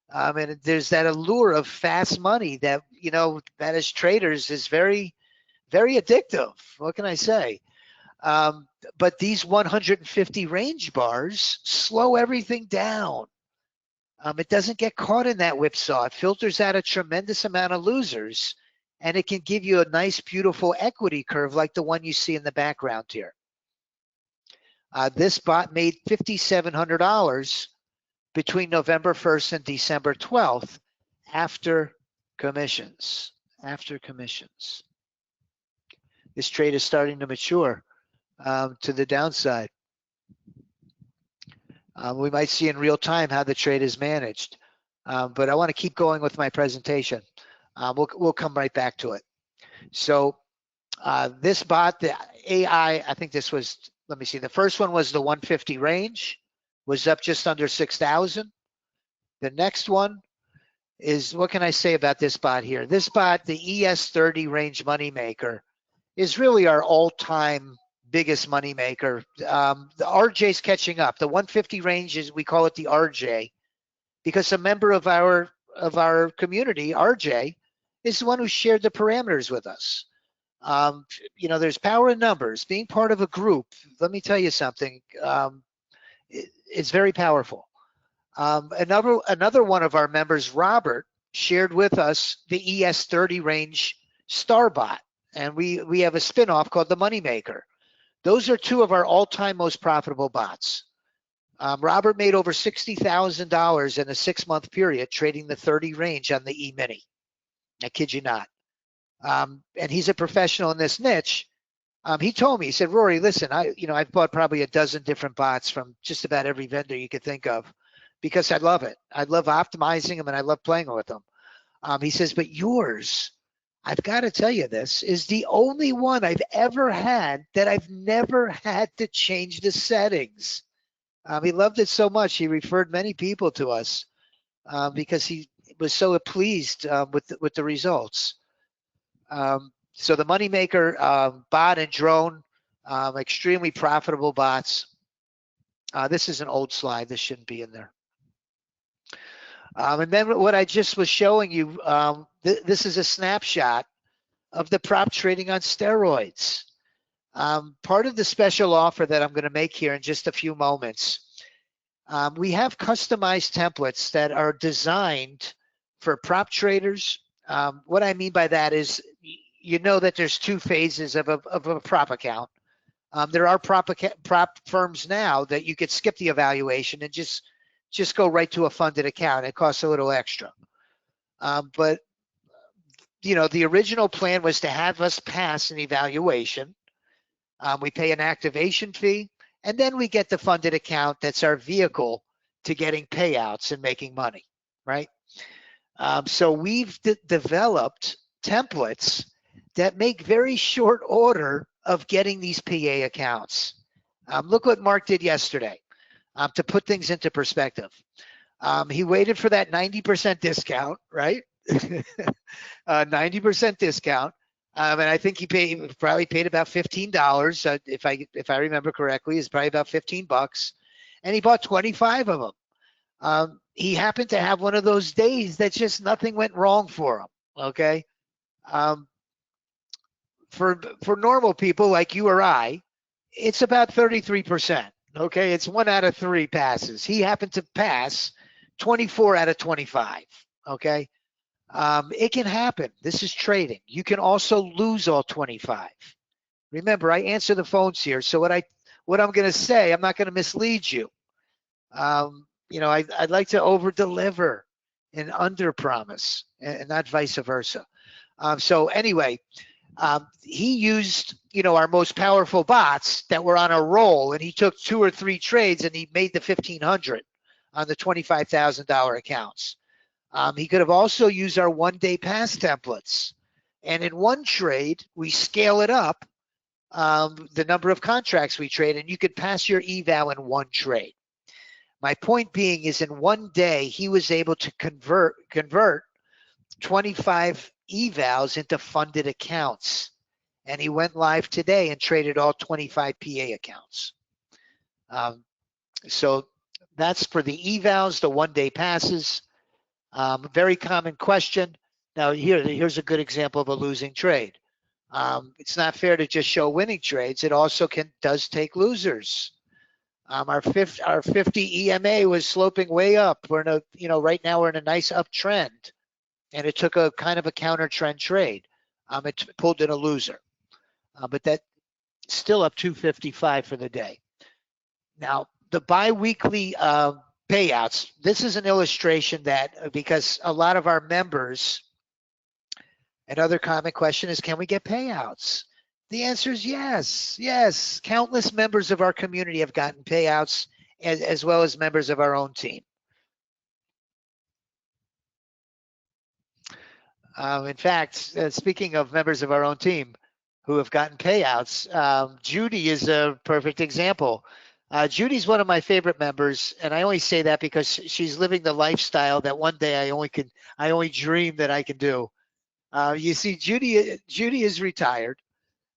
And there's that allure of fast money that, that as traders is very, very addictive. What can I say? But these 150 range bars slow everything down. It doesn't get caught in that whipsaw. It filters out a tremendous amount of losers, and it can give you a nice, beautiful equity curve like the one you see in the background here. This bot made $5,700 between November 1st and December 12th after commissions. After commissions. This trade is starting to mature to the downside. We might see in real time how the trade is managed, but I want to keep going with my presentation. We'll come right back to it. So this bot, the AI, I think this was, let me see, the first one was the 150 range, was up just under 6,000. The next one is, what can I say about this bot here? This bot, the ES30 range moneymaker, is really our all-time biggest moneymaker. The RJ's catching up. The 150 range is, we call it the RJ, because a member of our community, RJ, is the one who shared the parameters with us. There's power in numbers. Being part of a group, let me tell you something. It's very powerful. Another one of our members, Robert, shared with us the ES30 range Starbot, and we have a spinoff called the Moneymaker. Those are two of our all-time most profitable bots. Robert made over $60,000 in a 6-month period trading the 30 range on the E-mini. I kid you not. And he's a professional in this niche. He told me, he said, Rory, listen, I've bought probably a dozen different bots from just about every vendor you could think of because I love it. I love optimizing them and I love playing with them. He says, but yours, I've got to tell you, this is the only one I've ever had that I've never had to change the settings. He loved it so much. He referred many people to us because he was so pleased with the results. So the Moneymaker bot and drone, extremely profitable bots. This is an old slide. This shouldn't be in there. And then what I just was showing you, this is a snapshot of the prop trading on steroids. Part of the special offer that I'm going to make here in just a few moments, we have customized templates that are designed for prop traders. What I mean by that is, you know that there's two phases of a prop account. There are prop firms now that you could skip the evaluation and just go right to a funded account. It costs a little extra. But you know, the original plan was to have us pass an evaluation. We pay an activation fee, and then we get the funded account. That's our vehicle to getting payouts and making money, right? So we've developed templates that make very short order of getting these PA accounts. Look what Mark did yesterday to put things into perspective. He waited for that 90% discount, right? 90% discount. And I think he probably paid about $15. If I remember correctly, it's probably about $15. And he bought 25 of them. He happened to have one of those days that just nothing went wrong for him. Okay. For normal people like you or I, it's about 33%. Okay. It's 1 out of 3 passes. He happened to pass 24 out of 25. Okay. It can happen. This is trading. You can also lose all 25. Remember, I answer the phones here. So what I'm going to say, I'm not going to mislead you. You know, I'd like to over deliver and under promise, and not vice versa. So anyway, he used, you know, our most powerful bots that were on a roll, and he took 2 or 3 trades and he made the 1,500 on the $25,000 accounts. He could have also used our 1-day pass templates. And in one trade, we scale it up, the number of contracts we trade, and you could pass your eval in one trade. My point being is, in one day, he was able to convert 25 evals into funded accounts. And he went live today and traded all 25 PA accounts. So that's for the evals, the 1-day passes. Very common question. Now here's a good example of a losing trade. It's not fair to just show winning trades. It also does take losers. Our 50 EMA was sloping way up. We're in a, you know, right now we're in a nice uptrend, and it took a kind of a counter trend trade. It pulled in a loser, but that still up 255 for the day. Now the biweekly payouts. This is an illustration that, because a lot of our members, another common question is, can we get payouts? The answer is yes, yes. Countless members of our community have gotten payouts, as well as members of our own team. In fact, speaking of members of our own team who have gotten payouts, Judy is a perfect example. Judy's one of my favorite members, and I only say that because she's living the lifestyle that one day I only dream that I can do. You see, Judy is retired,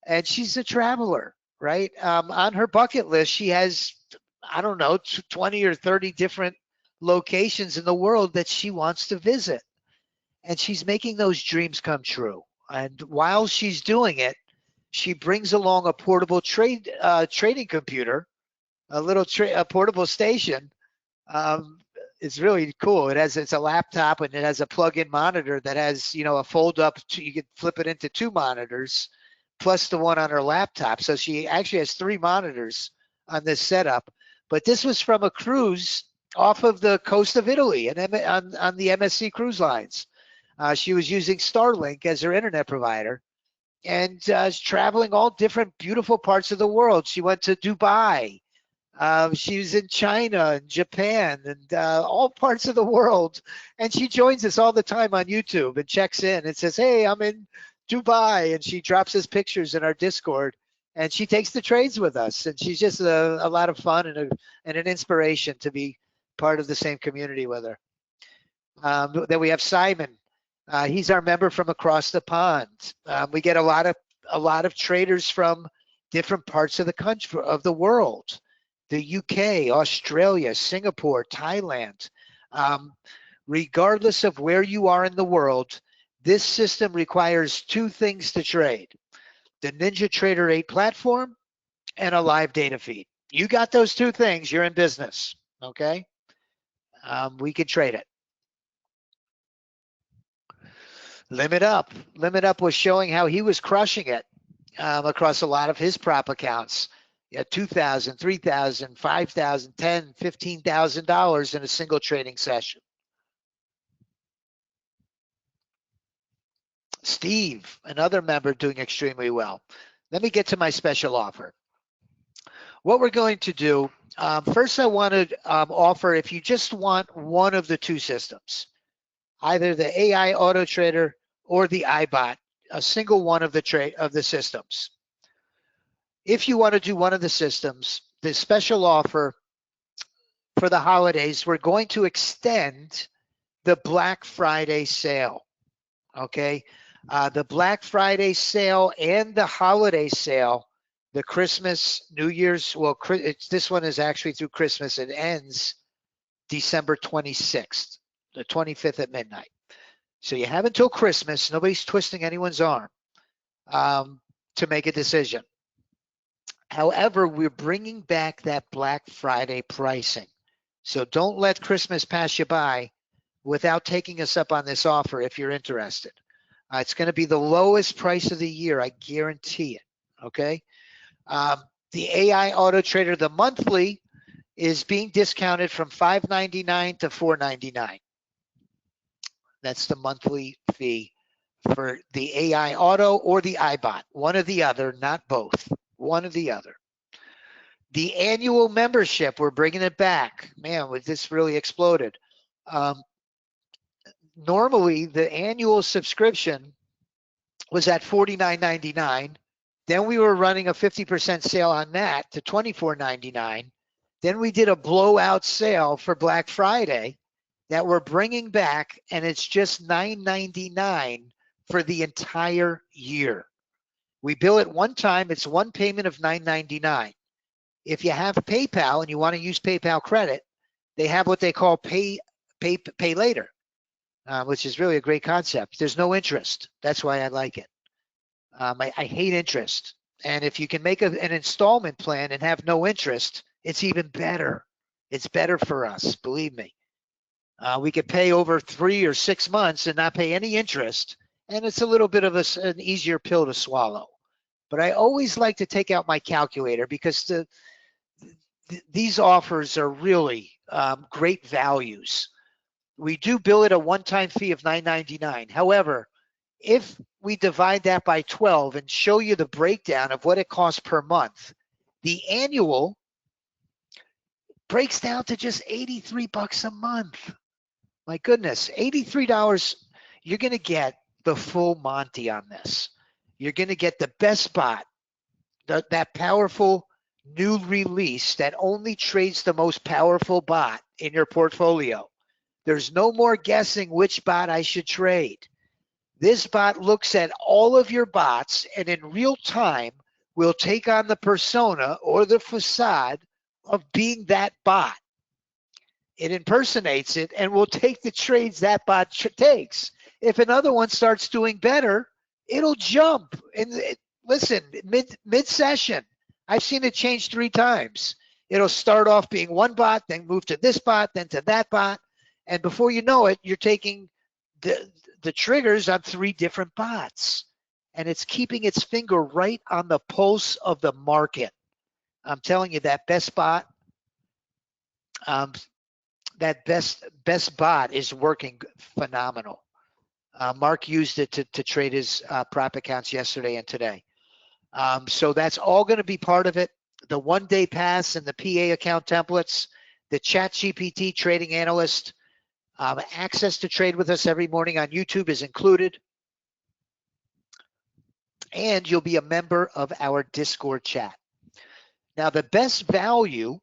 and she's a traveler, right? On her bucket list, she has, I don't know, 20 or 30 different locations in the world that she wants to visit, and she's making those dreams come true. And while she's doing it, she brings along a portable trading computer, a portable station. It's really cool. It's a laptop, and it has a plug-in monitor that has, you know, a fold-up. You can flip it into 2 monitors, plus the one on her laptop. So she actually has 3 monitors on this setup. But this was from a cruise off of the coast of Italy, and on the MSC cruise lines. She was using Starlink as her internet provider, and is traveling all different beautiful parts of the world. She went to Dubai. She was in China and Japan and all parts of the world. And she joins us all the time on YouTube and checks in and says, hey, I'm in Dubai. And she drops us pictures in our Discord. And she takes the trades with us. And she's just a lot of fun and an inspiration to be part of the same community with her. Then we have Simon. He's our member from across the pond. We get a lot of traders from different parts of the country, of the world. The UK, Australia, Singapore, Thailand. Regardless of where you are in the world, this system requires two things to trade: the NinjaTrader 8 platform and a live data feed. You got those two things, you're in business, okay? We can trade it. Limit Up was showing how he was crushing it across a lot of his prop accounts. Yeah, $2,000, $3,000, $5,000, $10,000, $15,000 in a single trading session. Steve, another member, doing extremely well. Let me get to my special offer. What we're going to do, first I want to offer, if you just want one of the two systems, either the AI Auto Trader or the iBot, a single one of the systems. If you want to do one of the systems, the special offer for the holidays, we're going to extend the Black Friday sale, okay? The Black Friday sale and the holiday sale, the Christmas, New Year's, well, this one is actually through Christmas. It ends December 26th, the 25th at midnight. So you have until Christmas. Nobody's twisting anyone's arm to make a decision. However, we're bringing back that Black Friday pricing. So don't let Christmas pass you by without taking us up on this offer if you're interested. It's going to be the lowest price of the year, I guarantee it, okay? The AI Auto Trader, the monthly, is being discounted from $5.99 to $4.99. That's the monthly fee for the AI Auto or the iBot, one or the other, not both, one or the other. The annual membership, we're bringing it back. Man, this really exploded. Normally, the annual subscription was at $49.99. Then we were running a 50% sale on that to $24.99. Then we did a blowout sale for Black Friday that we're bringing back, and it's just $9.99 for the entire year. We bill it one time. It's one payment of $9.99. If you have PayPal and you want to use PayPal credit, they have what they call pay later, which is really a great concept. There's no interest. That's why I like it. I hate interest. And if you can make an installment plan and have no interest, it's even better. It's better for us, believe me. We could pay over 3 or 6 months and not pay any interest, and it's a little bit of an easier pill to swallow. But I always like to take out my calculator because these offers are really great values. We do bill it a one-time fee of $9.99. However, if we divide that by 12 and show you the breakdown of what it costs per month, the annual breaks down to just $83 a month. My goodness, $83. You're going to get the full Monty on this. You're going to get the best bot, that powerful new release that only trades the most powerful bot in your portfolio. There's no more guessing which bot I should trade. This bot looks at all of your bots and in real time will take on the persona or the facade of being that bot. It impersonates it and will take the trades that bot takes. If another one starts doing better, it'll jump. And listen, mid-session, I've seen it change 3 times. It'll start off being one bot, then move to this bot, then to that bot. And before you know it, you're taking the triggers on 3 different bots. And it's keeping its finger right on the pulse of the market. I'm telling you, that best bot, that best bot is working phenomenal. Mark used it to trade his prop accounts yesterday and today. So that's all going to be part of it. the one-day pass and the PA account templates, the ChatGPT trading analyst, access to trade with us every morning on YouTube is included. And you'll be a member of our Discord chat. Now, the best value,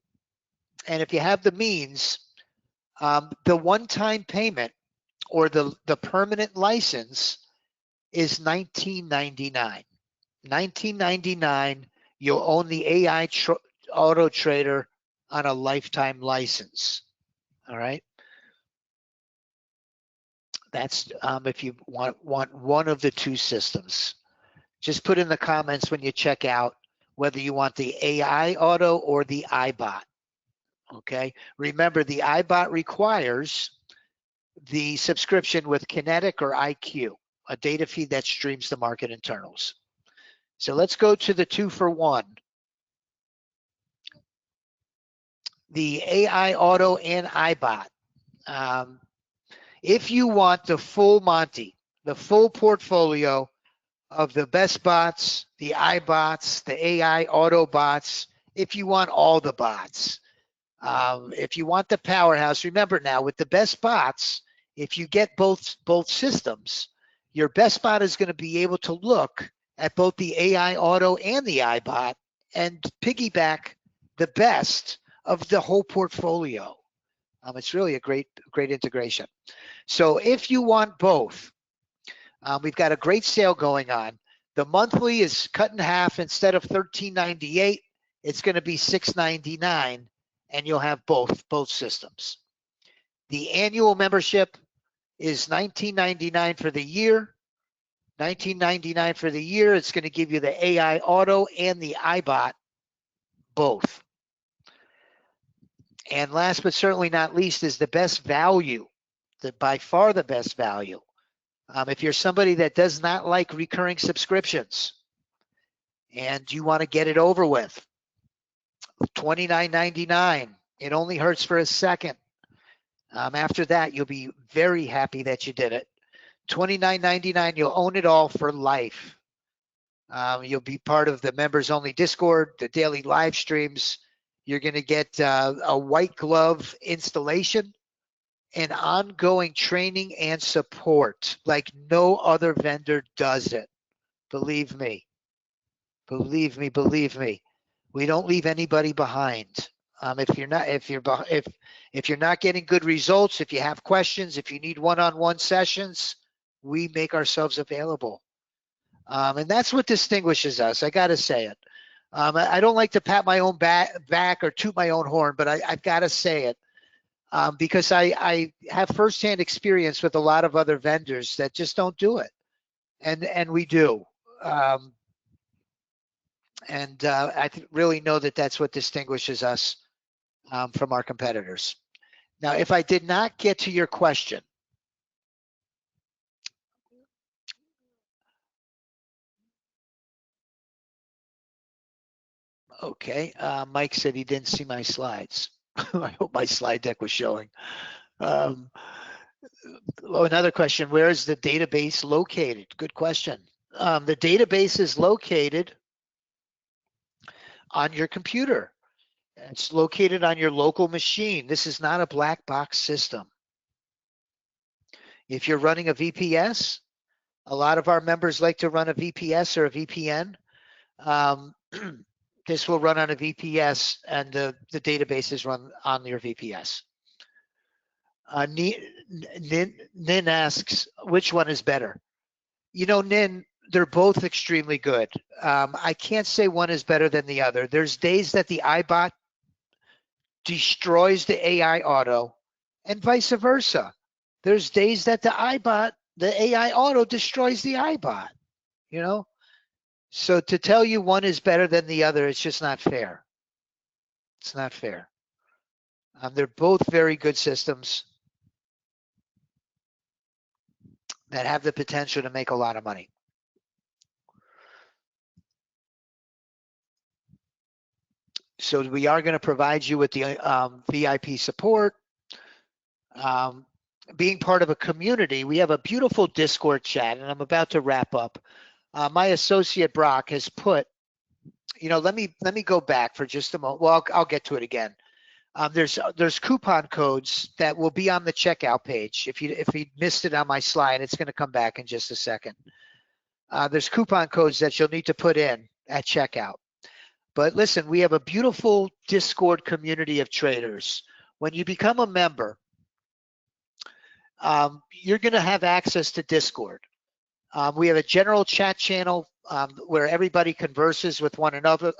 and if you have the means, the one-time payment or the permanent license is $19.99. $19.99, you'll own the AI Auto Trader on a lifetime license. All right. That's if you want one of the two systems. Just put in the comments when you check out whether you want the AI Auto or the iBot. Okay. Remember, the iBot requires the subscription with Kinetic or IQ, a data feed that streams the market internals. So let's go to the 2-for-1. The AI Auto and iBot. If you want the full Monty, the full portfolio of the best bots, the iBots, the AI Auto bots, if you want all the bots, if you want the powerhouse, remember now with the best bots, if you get both systems, your best bot is going to be able to look at both the AI Auto and the iBot and piggyback the best of the whole portfolio. It's really a great integration. So if you want both, we've got a great sale going on. The monthly is cut in half. Instead of $13.98, it's going to be $6.99, and you'll have both systems. The annual membership is $19.99 for the year. $19.99 for the year. It's going to give you the AI Auto and the iBot both. And last but certainly not least is the best value, by far the best value. If you're somebody that does not like recurring subscriptions and you want to get it over with, $29.99. It only hurts for a second. After that, you'll be very happy that you did it. $29.99, you'll own it all for life. You'll be part of the members only Discord, the daily live streams. You're going to get a white glove installation and ongoing training and support like no other vendor does it. Believe me. Believe me, believe me. We don't leave anybody behind. If you're not getting good results, if you have questions, if you need one-on-one sessions, we make ourselves available. And that's what distinguishes us. I got to say it. I don't like to pat my own back or toot my own horn, but I've got to say it because I have firsthand experience with a lot of other vendors that just don't do it, and we do. I really know that that's what distinguishes us from our competitors. Now, if I did not get to your question, okay, Mike said he didn't see my slides. I hope my slide deck was showing. Another question, where is the database located? Good question. The database is located on your computer. It's located on your local machine. This is not a black box system. If you're running a VPS, a lot of our members like to run a VPS or a VPN. This will run on a VPS and the database is run on your VPS. Nin asks, which one is better? You know, Nin, they're both extremely good. I can't say one is better than the other. There's days that the iBot destroys the AI Auto and vice versa. There's days that the AI Auto destroys the iBot, you know? So to tell you one is better than the other, it's just not fair. It's not fair. They're both very good systems that have the potential to make a lot of money. So we are going to provide you with the VIP support. Being part of a community, we have a beautiful Discord chat, and I'm about to wrap up. My associate Brock has put let me go back for just a moment. Well, I'll get to it again. There's coupon codes that will be on the checkout page. If you missed it on my slide, it's going to come back in just a second. There's coupon codes that you'll need to put in at checkout. But listen, we have a beautiful Discord community of traders. When you become a member, you're going to have access to Discord. We have a general chat channel where everybody converses with one another.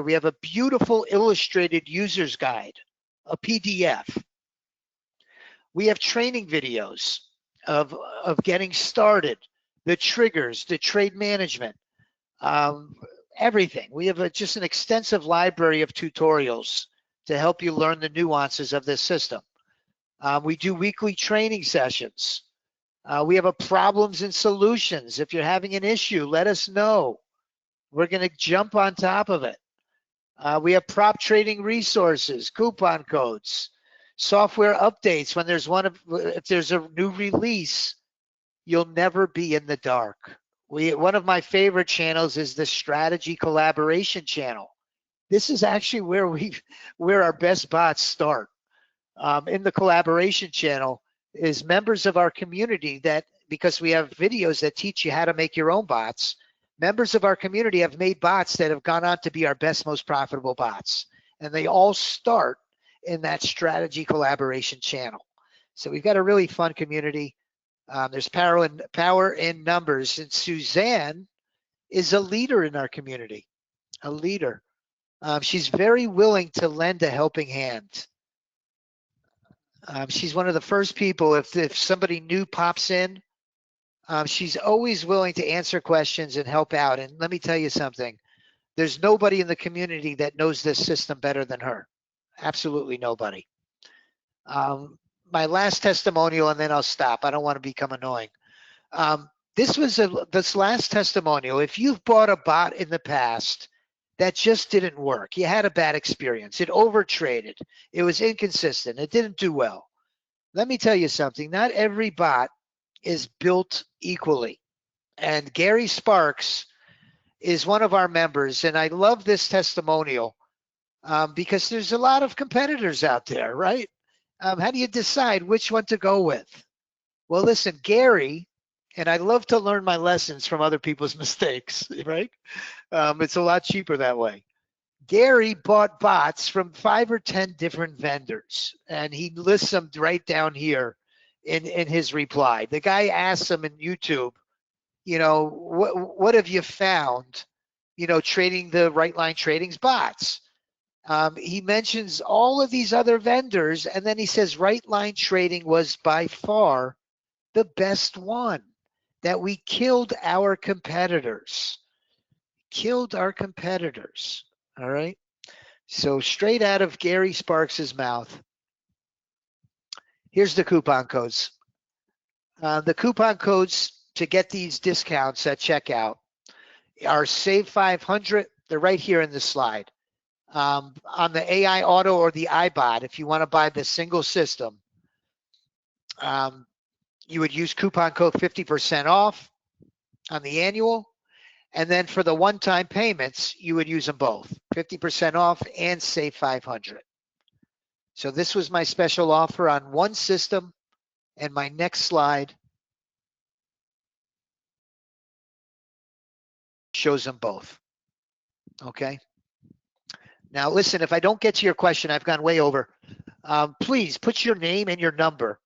We have a beautiful illustrated user's guide, a PDF. We have training videos of getting started, the triggers, the trade management, everything. We have just an extensive library of tutorials to help you learn the nuances of this system. We do weekly training sessions. We have a problems and solutions. If you're having an issue, let us know. We're going to jump on top of it. We have prop trading resources, coupon codes, software updates. When if there's a new release, you'll never be in the dark. One of my favorite channels is the strategy collaboration channel. This is actually where our best bots start. In the collaboration channel is members of our community because we have videos that teach you how to make your own bots. Members of our community have made bots that have gone on to be our best, most profitable bots. And they all start in that strategy collaboration channel. So we've got a really fun community. There's power in numbers. And Suzanne is a leader in our community, a leader. She's very willing to lend a helping hand. She's one of the first people, if somebody new pops in, she's always willing to answer questions and help out. And let me tell you something, there's nobody in the community that knows this system better than her. Absolutely nobody. My last testimonial, and then I'll stop. I don't want to become annoying. This last testimonial, if you've bought a bot in the past that just didn't work, you had a bad experience, it overtraded, it was inconsistent, it didn't do well. Let me tell you something, not every bot is built equally. And Gary Sparks is one of our members, and I love this testimonial because there's a lot of competitors out there, right? How do you decide which one to go with? Well, listen, Gary, and I love to learn my lessons from other people's mistakes, right? It's a lot cheaper that way. Gary bought bots from 5 or 10 different vendors, and he lists them right down here in his reply. The guy asks him in YouTube, what have you found, trading the Right Line Trading's bots? He mentions all of these other vendors, and then he says Right Line Trading was by far the best one, that we killed our competitors. All right. So straight out of Gary Sparks's mouth, here's the coupon codes. The coupon codes to get these discounts at checkout are Save 500. They're right here in the slide. On the AI Auto or the iBot, if you want to buy the single system, you would use coupon code 50% off on the annual. And then for the one-time payments, you would use them both, 50% off and Save 500. So this was my special offer on one system, and my next slide shows them both. Okay. Now listen, if I don't get to your question, I've gone way over. Please put your name and your number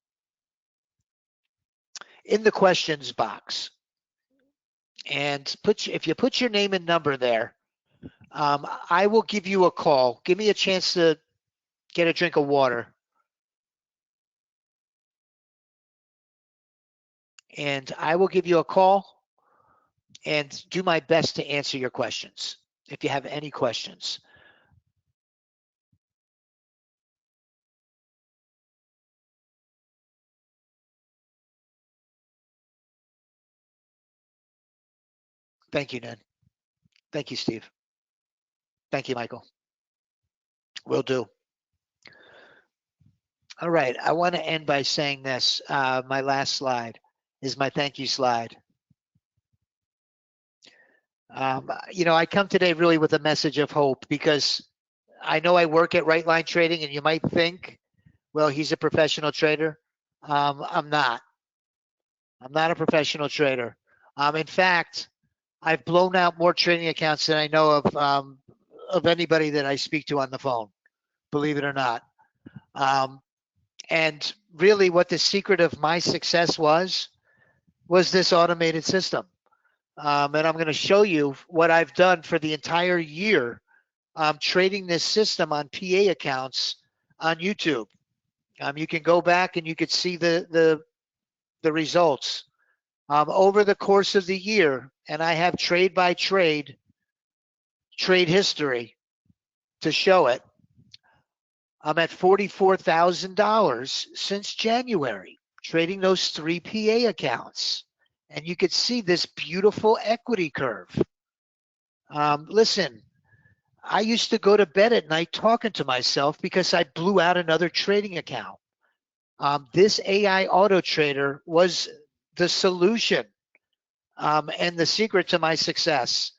in the questions box. And if you put your name and number there, I will give you a call. Give me a chance to get a drink of water. And I will give you a call and do my best to answer your questions if you have any questions. Thank you, Ned. Thank you, Steve. Thank you, Michael. Will do. All right, I want to end by saying this. My last slide is my thank you slide. You know, I come today really with a message of hope because I know I work at Right Line Trading, and you might think, well, he's a professional trader. I'm not. I'm not a professional trader. In fact, I've blown out more trading accounts than I know of anybody that I speak to on the phone, believe it or not. And really what the secret of my success was this automated system. And I'm going to show you what I've done for the entire year trading this system on PA accounts on YouTube. You can go back and you could see the results over the course of the year, and I have trade by trade history to show it. I'm at $44,000 since January trading those 3 PA accounts, and you could see this beautiful equity curve. Listen, I used to go to bed at night talking to myself because I blew out another trading account. This AI auto trader was the solution and the secret to my success.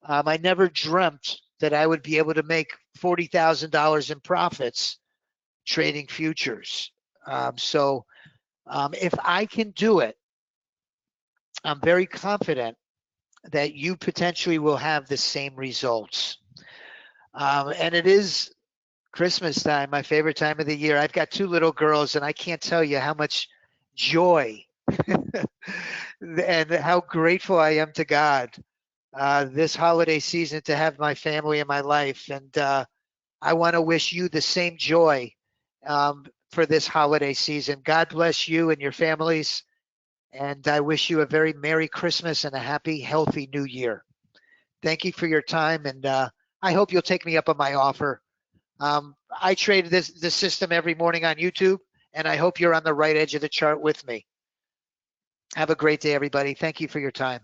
I never dreamt that I would be able to make $40,000 in profits trading futures. If I can do it, I'm very confident that you potentially will have the same results. And it is Christmas time, my favorite time of the year. I've got 2 little girls, and I can't tell you how much joy and how grateful I am to God this holiday season to have my family in my life. And I want to wish you the same joy for this holiday season. God bless you and your families. And I wish you a very Merry Christmas and a happy, healthy New Year. Thank you for your time. And I hope you'll take me up on my offer. I trade this system every morning on YouTube, and I hope you're on the right edge of the chart with me. Have a great day, everybody. Thank you for your time.